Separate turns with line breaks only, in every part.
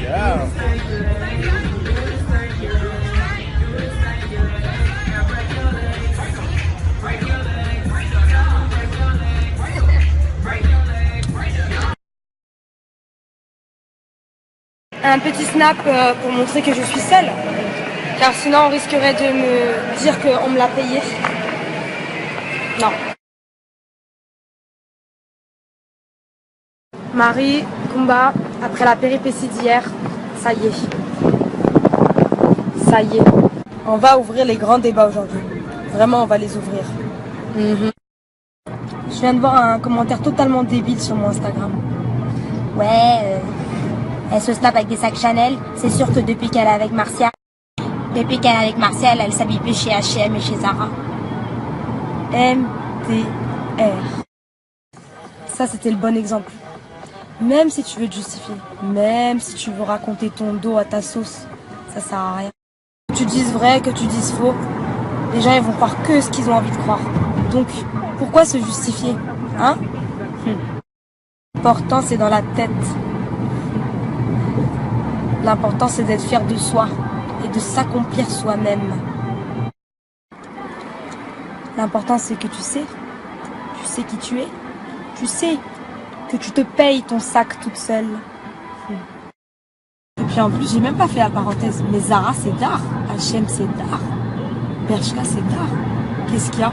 Yeah.
Un petit snap pour montrer que je suis seule, car sinon on risquerait de me dire qu'on me l'a payé. Non. Marie, Kumba, après la péripétie d'hier, ça y est. Ça y est. On va ouvrir les grands débats aujourd'hui. Vraiment, on va les ouvrir. Je viens de voir un commentaire totalement débile sur mon Instagram.
Ouais, elle se snap avec des sacs Chanel. C'est sûr que depuis qu'elle est avec Martial, elle s'habille plus chez H&M et chez Zara.
MDR. Ça, c'était le bon exemple. Même si tu veux te justifier, même si tu veux raconter ton dos à ta sauce, ça sert à rien. Que tu dises vrai, que tu dises faux, les gens ils vont croire que ce qu'ils ont envie de croire. Donc, pourquoi se justifier, hein? L'important, c'est dans la tête. L'important, c'est d'être fier de soi et de s'accomplir soi-même. L'important, c'est que tu sais qui tu es, tu sais que tu te payes ton sac toute seule. Et puis en plus, j'ai même pas fait la parenthèse, mais Zara, c'est d'art, H&M, c'est d'art, Bershka, c'est d'art. Qu'est-ce qu'il y a?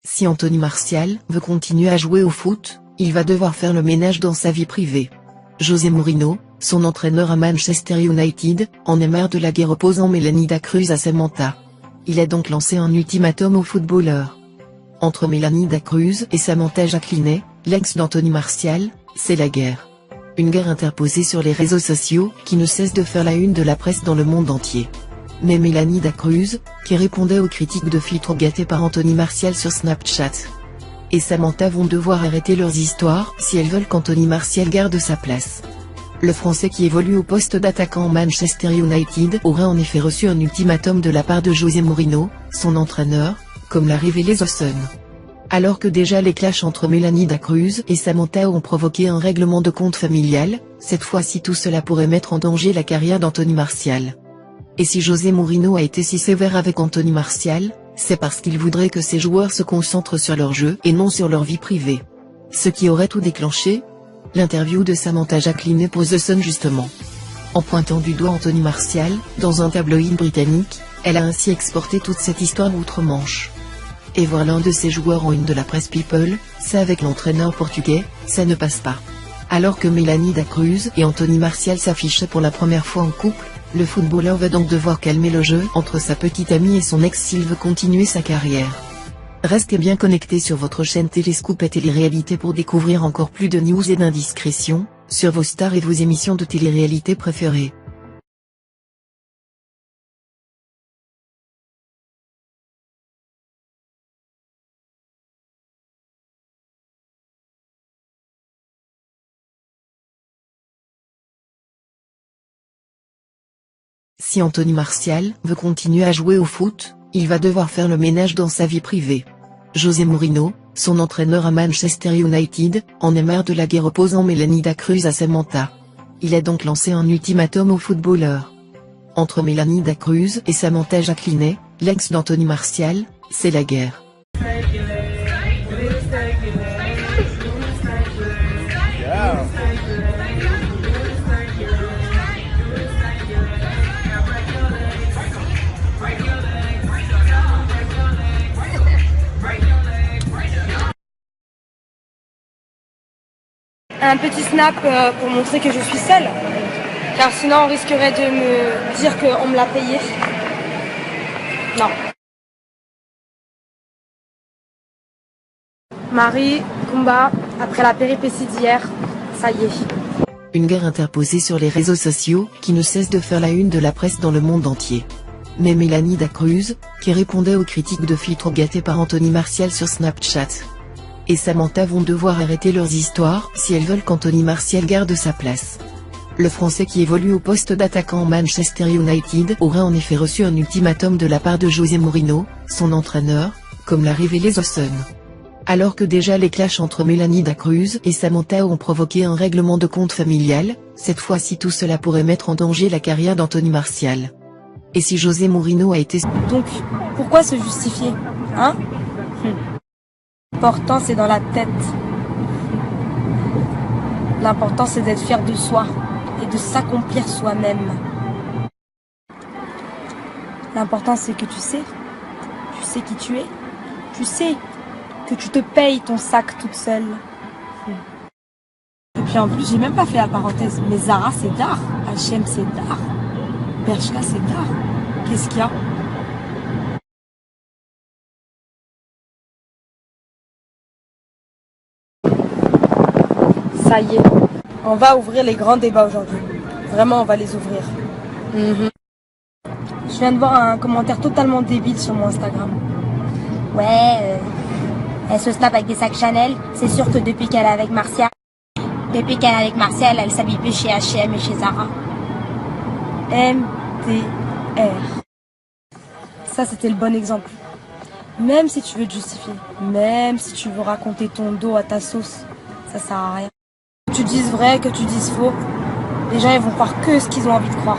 Si Anthony Martial veut continuer à jouer au foot, il va devoir faire le ménage dans sa vie privée. José Mourinho, son entraîneur à Manchester United, en est marre de la guerre opposant Melanie Cruz à Samantha. Il a donc lancé un ultimatum aux footballeurs. Entre Melanie Cruz et Samantha Jacquelinet, l'ex d'Anthony Martial, c'est la guerre. Une guerre interposée sur les réseaux sociaux, qui ne cesse de faire la une de la presse dans le monde entier. Mais Melanie Cruz, qui répondait aux critiques de filtres gâtés par Anthony Martial sur Snapchat, et Samantha vont devoir arrêter leurs histoires si elles veulent qu'Anthony Martial garde sa place. Le Français qui évolue au poste d'attaquant Manchester United aurait en effet reçu un ultimatum de la part de José Mourinho, son entraîneur, comme l'a révélé The Sun. Alors que déjà les clashs entre Melanie Cruz et Samantha ont provoqué un règlement de compte familial, cette fois-ci tout cela pourrait mettre en danger la carrière d'Anthony Martial. Et si José Mourinho a été si sévère avec Anthony Martial, c'est parce qu'il voudrait que ses joueurs se concentrent sur leur jeu et non sur leur vie privée. Ce qui aurait tout déclenché? L'interview de Samantha Jacquelinet pour The Sun justement. En pointant du doigt Anthony Martial, dans un tabloïd britannique, elle a ainsi exporté toute cette histoire outre-Manche. Et voir l'un de ses joueurs en une de la presse People, ça avec l'entraîneur portugais, ça ne passe pas. Alors que Melanie Cruz et Anthony Martial s'affichaient pour la première fois en couple, le footballeur va donc devoir calmer le jeu entre sa petite amie et son ex s'il veut continuer sa carrière. Restez bien connectés sur votre chaîne Téléscoop et Télé-Réalité pour découvrir encore plus de news et d'indiscrétions, sur vos stars et vos émissions de télé-réalité préférées. Si Anthony Martial veut continuer à jouer au foot, il va devoir faire le ménage dans sa vie privée. José Mourinho, son entraîneur à Manchester United, en est marre de la guerre opposant Melanie Cruz à Samantha. Il a donc lancé un ultimatum aux footballeurs. Entre Melanie Cruz et Samantha Jacquelinet, l'ex d'Anthony Martial, c'est la guerre.
Yeah.
Un petit snap pour montrer que je suis seule, car sinon on risquerait de me dire qu'on me l'a payé. Non. Marie, Kumba, après la péripétie d'hier, ça y est.
Une guerre interposée sur les réseaux sociaux, qui ne cesse de faire la une de la presse dans le monde entier. mais Mélanie Dacruz, qui répondait aux critiques de filles trop gâtées par Anthony Martial sur Snapchat. Et Samantha vont devoir arrêter leurs histoires si elles veulent qu'Anthony Martial garde sa place. Le Français qui évolue au poste d'attaquant Manchester United aurait en effet reçu un ultimatum de la part de José Mourinho, son entraîneur, comme l'a révélé The Sun. Alors que déjà les clashs entre Mélanie Dacruz et Samantha ont provoqué un règlement de compte familial, cette fois-ci tout cela pourrait mettre en danger la carrière d'Anthony Martial. Et si José Mourinho a été...
Donc, pourquoi se justifier, hein? L'important c'est dans la tête. L'important c'est d'être fier de soi et de s'accomplir soi-même. L'important c'est que tu sais qui tu es, tu sais que tu te payes ton sac toute seule. Et puis en plus j'ai même pas fait la parenthèse, mais Zara c'est d'art, H&M c'est d'art, Bershka c'est d'art. Qu'est-ce qu'il y a? Ça y est, on va ouvrir les grands débats aujourd'hui. Vraiment, on va les ouvrir. Je viens de voir un commentaire totalement débile sur mon Instagram.
Ouais, elle se snap avec des sacs Chanel. C'est sûr que depuis qu'elle est avec Martial, elle s'habille plus chez H&M et chez Zara.
MDR. Ça, c'était le bon exemple. Même si tu veux te justifier, même si tu veux raconter ton dos à ta sauce, ça sert à rien. Que tu dises vrai, que tu dises faux, les gens ils vont croire que ce qu'ils ont envie de croire.